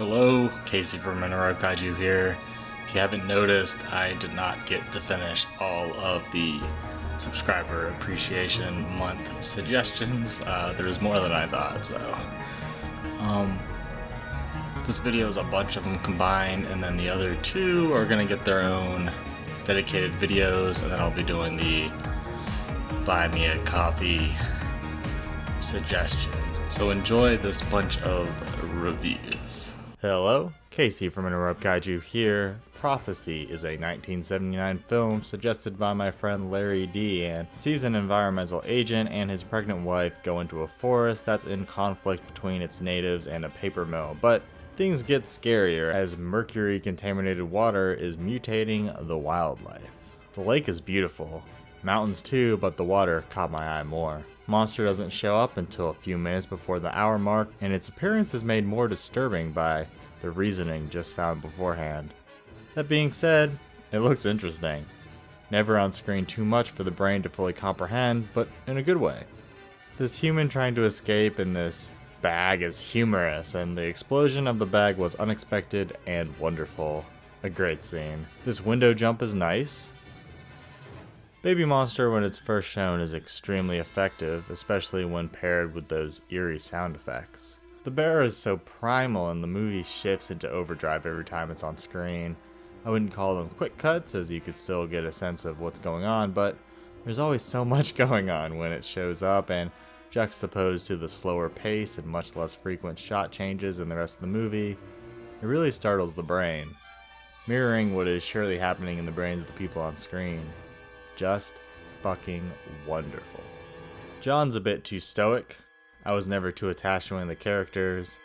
Hello, Casey from interwebkaiju here. If you haven't noticed, I did not get to finish all of the subscriber appreciation month suggestions. There's more than I thought, so this video is a bunch of them combined, and then the other two are gonna get their own dedicated videos, and then I'll be doing the buy me a coffee suggestions. So enjoy this bunch of reviews. Hello, Casey from interwebkaiju here. Prophecy is a 1979 film suggested by my friend Larry D. And sees an environmental agent and his pregnant wife go into a forest that's in conflict between its natives and a paper mill. But things get scarier as mercury-contaminated water is mutating the wildlife. The lake is beautiful, mountains too, but the water caught my eye more. Monster doesn't show up until a few minutes before the hour mark, and its appearance is made more disturbing by the reasoning just found beforehand. That being said, it looks interesting. Never on screen too much for the brain to fully comprehend, but in a good way. This human trying to escape in this bag is humorous, and the explosion of the bag was unexpected and wonderful. A great scene. This window jump is nice. Baby Monster, when it's first shown, is extremely effective, especially when paired with those eerie sound effects. The bear is so primal and the movie shifts into overdrive every time it's on screen. I wouldn't call them quick cuts, as you could still get a sense of what's going on, but there's always so much going on when it shows up, and juxtaposed to the slower pace and much less frequent shot changes in the rest of the movie, it really startles the brain, mirroring what is surely happening in the brains of the people on screen. Just fucking wonderful. John's a bit too stoic. I was never too attached to one of the characters.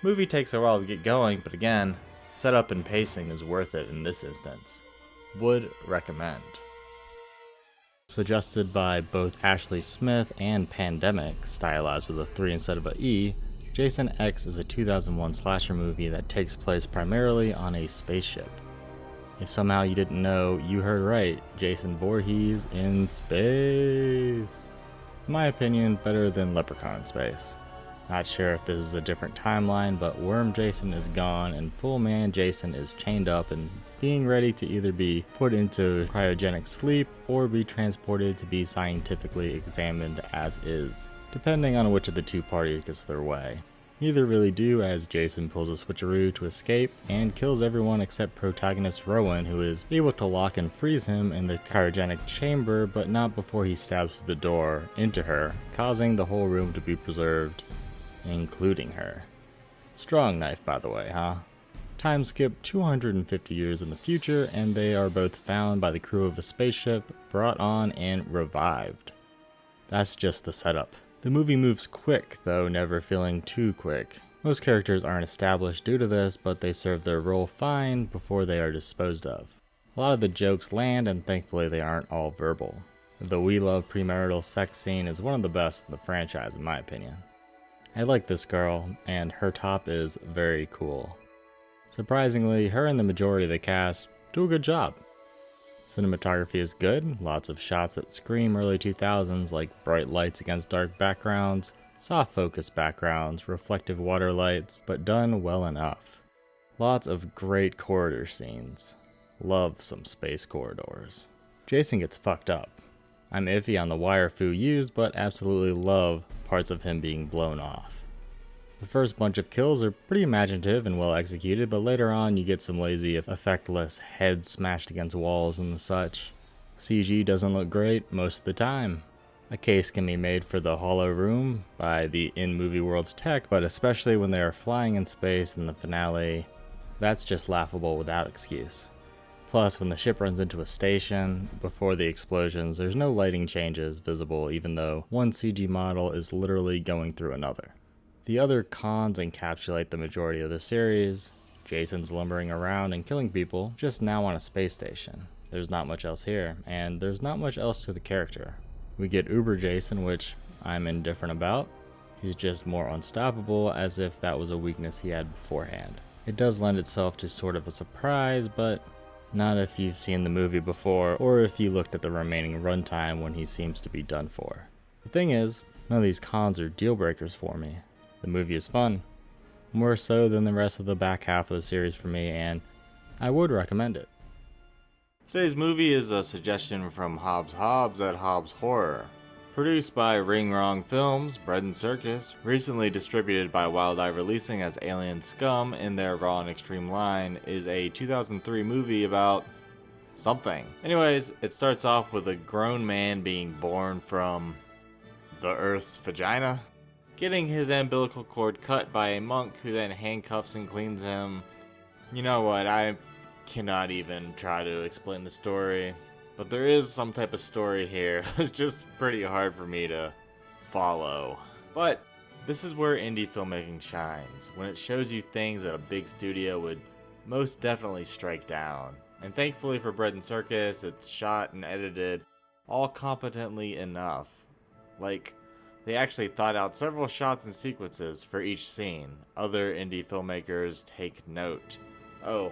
Movie takes a while to get going, but again, setup and pacing is worth it in this instance. Would recommend. Suggested by both Ashley Smith and Pandemic, stylized with a 3 instead of a E, Jason X is a 2001 slasher movie that takes place primarily on a spaceship. If somehow you didn't know, you heard right, Jason Voorhees in space. In my opinion, better than Leprechaun in space. Not sure if this is a different timeline, but Worm Jason is gone and Full Man Jason is chained up and being ready to either be put into cryogenic sleep or be transported to be scientifically examined as is, depending on which of the two parties gets their way. Neither really do, as Jason pulls a switcheroo to escape and kills everyone except protagonist Rowan, who is able to lock and freeze him in the cryogenic chamber, but not before he stabs through the door into her, causing the whole room to be preserved, including her. Strong knife, by the way, huh? Time skip 250 years in the future, and they are both found by the crew of a spaceship, brought on and revived. That's just the setup. The movie moves quick, though never feeling too quick. Most characters aren't established due to this, but they serve their role fine before they are disposed of. A lot of the jokes land, and thankfully they aren't all verbal. The We Love premarital sex scene is one of the best in the franchise in my opinion. I like this girl, and her top is very cool. Surprisingly, her and the majority of the cast do a good job. Cinematography is good, lots of shots that scream early 2000s like bright lights against dark backgrounds, soft focus backgrounds, reflective water lights, but done well enough. Lots of great corridor scenes. Love some space corridors. Jason gets fucked up. I'm iffy on the wire foo used, but absolutely love parts of him being blown off. The first bunch of kills are pretty imaginative and well executed, but later on you get some lazy, effectless heads smashed against walls and the such. CG doesn't look great most of the time. A case can be made for the hollow room by the in-movie world's tech, but especially when they are flying in space in the finale, that's just laughable without excuse. Plus, when the ship runs into a station before the explosions, there's no lighting changes visible, even though one CG model is literally going through another. The other cons encapsulate the majority of the series. Jason's lumbering around and killing people, just now on a space station. There's not much else here, and there's not much else to the character. We get Uber Jason, which I'm indifferent about. He's just more unstoppable, as if that was a weakness he had beforehand. It does lend itself to sort of a surprise, but not if you've seen the movie before, or if you looked at the remaining runtime when he seems to be done for. The thing is, none of these cons are deal breakers for me. The movie is fun. more so than the rest of the back half of the series for me, and I would recommend it. Today's movie is a suggestion from Hobbs at Hobbs Horror. Produced by Ring Wrong Films, Bread and Circus, recently distributed by Wild Eye Releasing as Alien Scum in their Raw and Extreme line, is a 2003 movie about something. Anyways, it starts off with a grown man being born from the Earth's vagina, getting his umbilical cord cut by a monk who then handcuffs and cleans him. You know what, I cannot even try to explain the story. But there is some type of story here. It's just pretty hard for me to follow. But this is where indie filmmaking shines, when it shows you things that a big studio would most definitely strike down. And thankfully for Bread and Circus, it's shot and edited all competently enough. Like, they actually thought out several shots and sequences for each scene. Other indie filmmakers take note. Oh,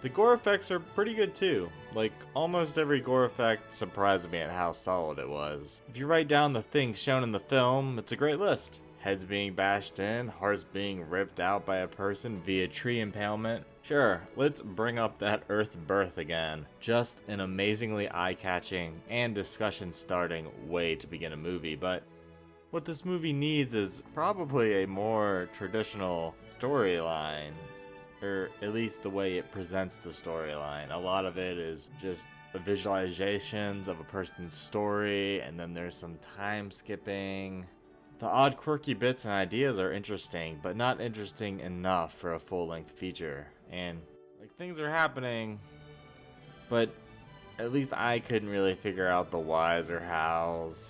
the gore effects are pretty good too. Like, almost every gore effect surprised me at how solid it was. If you write down the things shown in the film, it's a great list. Heads being bashed in, hearts being ripped out by a person via tree impalement. Sure, let's bring up that Earth birth again. Just an amazingly eye-catching and discussion-starting way to begin a movie, but what this movie needs is probably a more traditional storyline. Or at least the way it presents the storyline. A lot of it is just visualizations of a person's story, and then there's some time skipping. The odd quirky bits and ideas are interesting, but not interesting enough for a full-length feature. And like, things are happening, but at least I couldn't really figure out the whys or hows.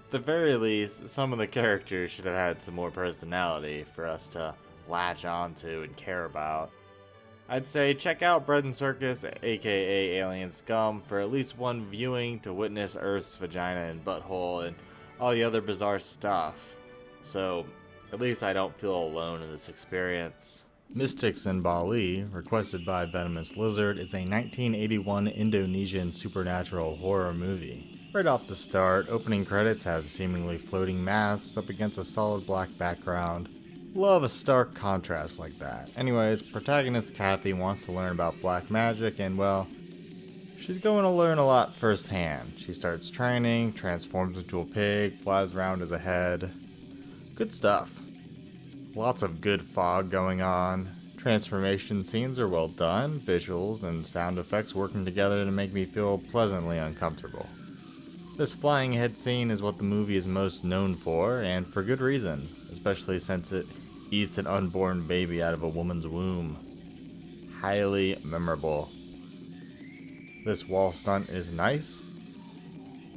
At the very least, some of the characters should have had some more personality for us to latch onto and care about. I'd say check out Bread and Circus, aka Alien Scum, for at least one viewing to witness Earth's vagina and butthole and all the other bizarre stuff. So, at least I don't feel alone in this experience. Mystics in Bali, requested by Venomous Lizard, is a 1981 Indonesian supernatural horror movie. Right off the start, opening credits have seemingly floating masks up against a solid black background. Love a stark contrast like that. Anyways, protagonist Kathy wants to learn about black magic and, well, she's going to learn a lot firsthand. She starts training, transforms into a pig, flies around as a head. Good stuff. Lots of good fog going on. Transformation scenes are well done, visuals and sound effects working together to make me feel pleasantly uncomfortable. This flying head scene is what the movie is most known for, and for good reason, especially since it eats an unborn baby out of a woman's womb. Highly memorable. This wall stunt is nice.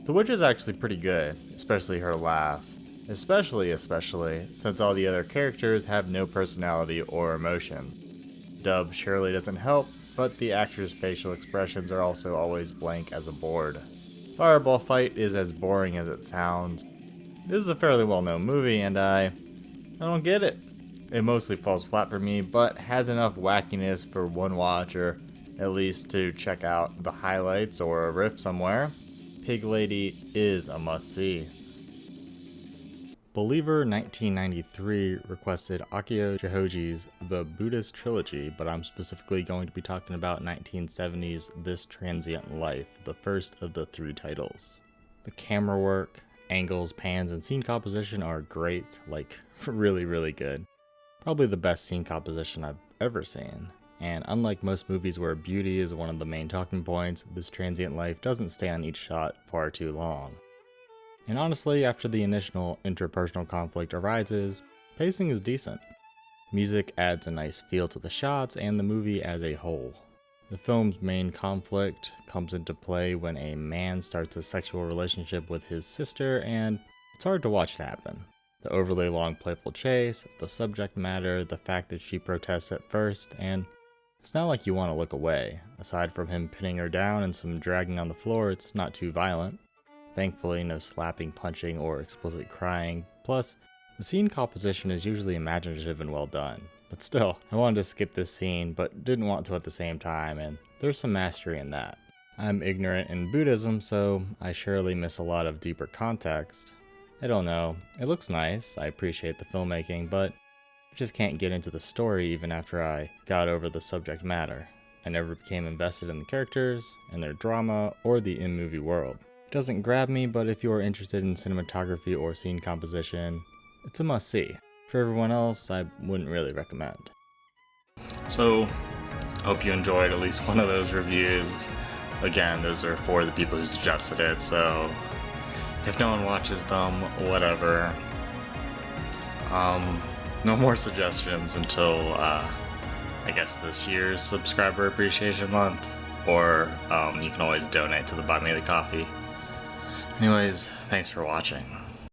The witch is actually pretty good, especially her laugh. Especially since all the other characters have no personality or emotion. Dub surely doesn't help, but the actors' facial expressions are also always blank as a board. Fireball fight is as boring as it sounds. This is a fairly well-known movie, and I don't get it. It mostly falls flat for me, but has enough wackiness for one watch, or at least to check out the highlights or a riff somewhere. Pig Lady is a must-see. Believer 1993 requested Akio Chihoji's The Buddhist Trilogy, but I'm specifically going to be talking about 1970's This Transient Life, the first of the three titles. The camera work, angles, pans, and scene composition are great, like really, really good. Probably the best scene composition I've ever seen. And unlike most movies where beauty is one of the main talking points, This Transient Life doesn't stay on each shot far too long. And honestly, after the initial interpersonal conflict arises, pacing is decent. Music adds a nice feel to the shots and the movie as a whole. The film's main conflict comes into play when a man starts a sexual relationship with his sister, and it's hard to watch it happen. The overly long playful chase, the subject matter, the fact that she protests at first, and it's not like you want to look away. Aside from him pinning her down and some dragging on the floor, it's not too violent. Thankfully, no slapping, punching, or explicit crying. Plus, the scene composition is usually imaginative and well done. But still, I wanted to skip this scene, but didn't want to at the same time, and there's some mastery in that. I'm ignorant in Buddhism, so I surely miss a lot of deeper context. I don't know, it looks nice, I appreciate the filmmaking, but Just can't get into the story even after I got over the subject matter. I never became invested in the characters, in their drama, or the in-movie world. It doesn't grab me, but if you are interested in cinematography or scene composition, it's a must-see. For everyone else, I wouldn't really recommend. So, hope you enjoyed at least one of those reviews. Again, those are for the people who suggested it, so if no one watches them, whatever. No more suggestions until, I guess this year's Subscriber Appreciation Month, or you can always donate to the Buy Me the Coffee. Anyways, thanks for watching.